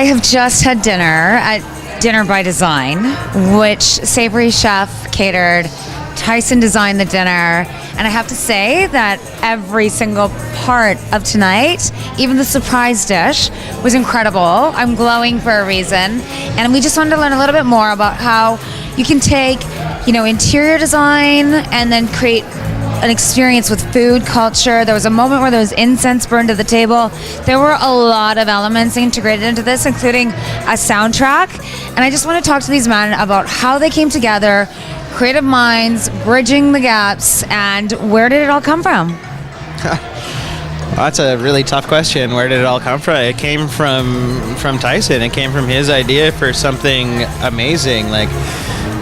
have just had dinner at Dinner by Design, which Savoury Chef catered. Tyson designed the dinner, and I have to say that every single part of tonight, even the surprise dish, was incredible. I'm glowing for a reason, and we just wanted to learn a little bit more about how you can take, interior design and then create an experience with food culture. There was a moment where there was incense burned to the table. There were a lot of elements integrated into this, including a soundtrack, and I just want to talk to these men about how they came together, creative minds, bridging the gaps, and where did it all come from? That's a really tough question. Where did it all come from? It came from Tyson. It came from his idea for something amazing. Like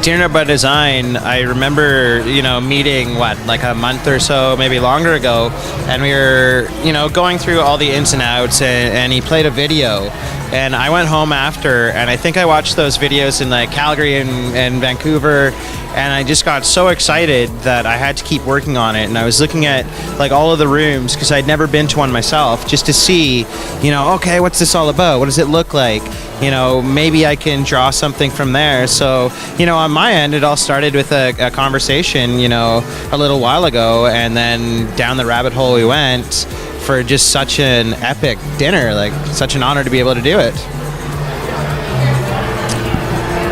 Dinner by Design, I remember, meeting like a month or so, maybe longer ago, and we were, going through all the ins and outs, and he played a video. And I went home after, and I think I watched those videos in like Calgary and Vancouver, and I just got so excited that I had to keep working on it. And I was looking at like all of the rooms, because I'd never been to one myself, just to see, okay, what's this all about? What does it look like? Maybe I can draw something from there. So, on my end, it all started with a conversation, a little while ago, and then down the rabbit hole we went for just such an epic dinner, like such an honor to be able to do it.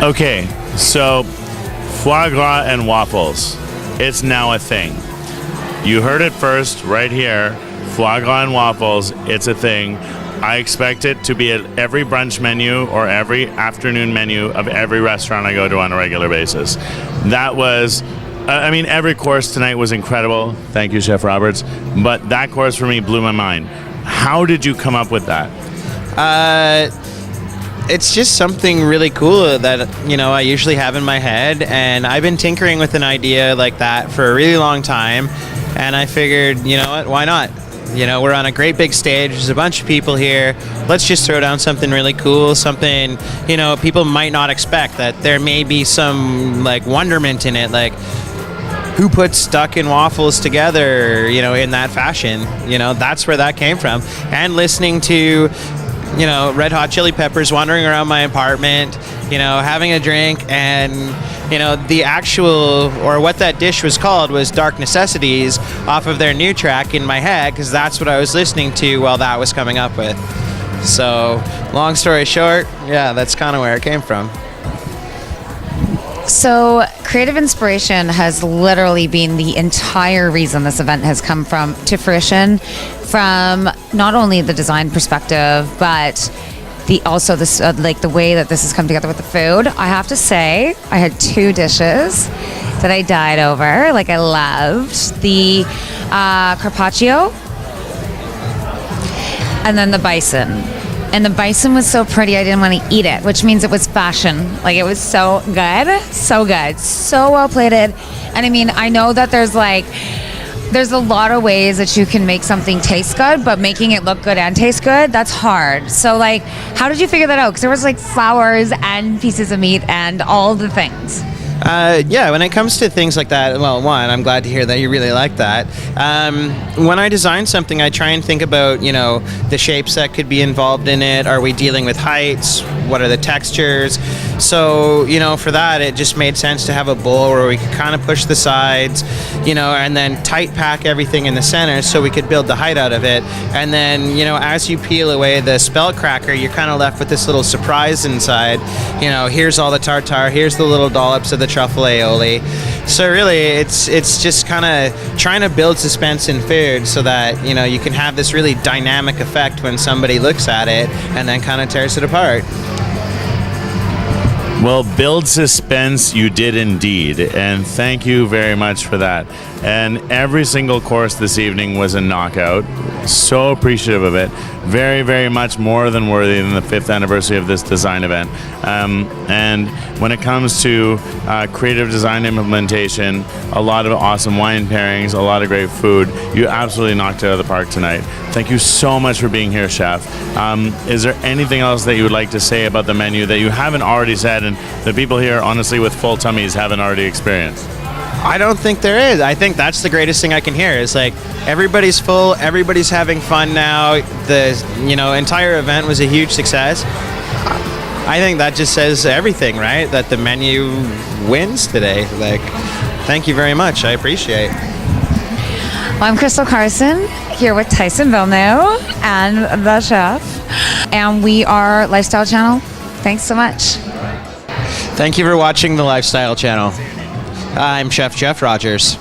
Okay, so foie gras and waffles, it's now a thing. You heard it first right here. Foie gras and waffles, it's a thing. I expect it to be at every brunch menu or every afternoon menu of every restaurant I go to on a regular basis. That was, every course tonight was incredible. Thank you, Chef Roberts. But that course for me blew my mind. How did you come up with that? It's just something really cool that, I usually have in my head. And I've been tinkering with an idea like that for a really long time. And I figured, why not? We're on a great big stage. There's a bunch of people here. Let's just throw down something really cool, something, people might not expect, that there may be some, like, wonderment in it. Like, who puts duck and waffles together, in that fashion? That's where that came from. And listening to, Red Hot Chili Peppers, wandering around my apartment, having a drink, and the actual, or what that dish was called, was Dark Necessities off of their new track in my head, because that's what I was listening to while that was coming up with. So, long story short, yeah, that's kind of where it came from. So, creative inspiration has literally been the entire reason this event has come to fruition, from not only the design perspective, but the way that this has come together with the food. I have to say, I had two dishes that I died over. Like, I loved the carpaccio and then the bison. And the bison was so pretty, I didn't want to eat it, which means it was fashion. Like, it was so good, so well plated. And I know that there's a lot of ways that you can make something taste good, but making it look good and taste good, that's hard. So, how did you figure that out? Because there was flowers and pieces of meat and all the things. When it comes to things like that, well, one, I'm glad to hear that you really like that. When I design something, I try and think about, the shapes that could be involved in it. Are we dealing with heights? What are the textures? So, for that, it just made sense to have a bowl where we could kind of push the sides, and then tight pack everything in the center so we could build the height out of it. And then, as you peel away the spell cracker, you're kind of left with this little surprise inside. Here's all the tartare, here's the little dollops of the truffle aioli. So really, it's just kind of trying to build suspense in food so that, you can have this really dynamic effect when somebody looks at it and then kind of tears it apart. Well, build suspense you did indeed, and thank you very much for that. And every single course this evening was a knockout. So appreciative of it. Very, very much more than worthy than the 5th anniversary of this design event. And when it comes to creative design implementation, a lot of awesome wine pairings, a lot of great food. You absolutely knocked it out of the park tonight. Thank you so much for being here, Chef. Is there anything else that you would like to say about the menu that you haven't already said and the people here, honestly, with full tummies haven't already experienced? I don't think there is. I think that's the greatest thing I can hear is everybody's full, everybody's having fun now. The entire event was a huge success. I think that just says everything, right? That the menu wins today. Like, thank you very much. I appreciate it. Well, I'm Crystal Carson here with Tyson Villeneuve and the chef, and we are Lifestyle Channel. Thanks so much. Thank you for watching the Lifestyle Channel. I'm Chef Jeff Rogers.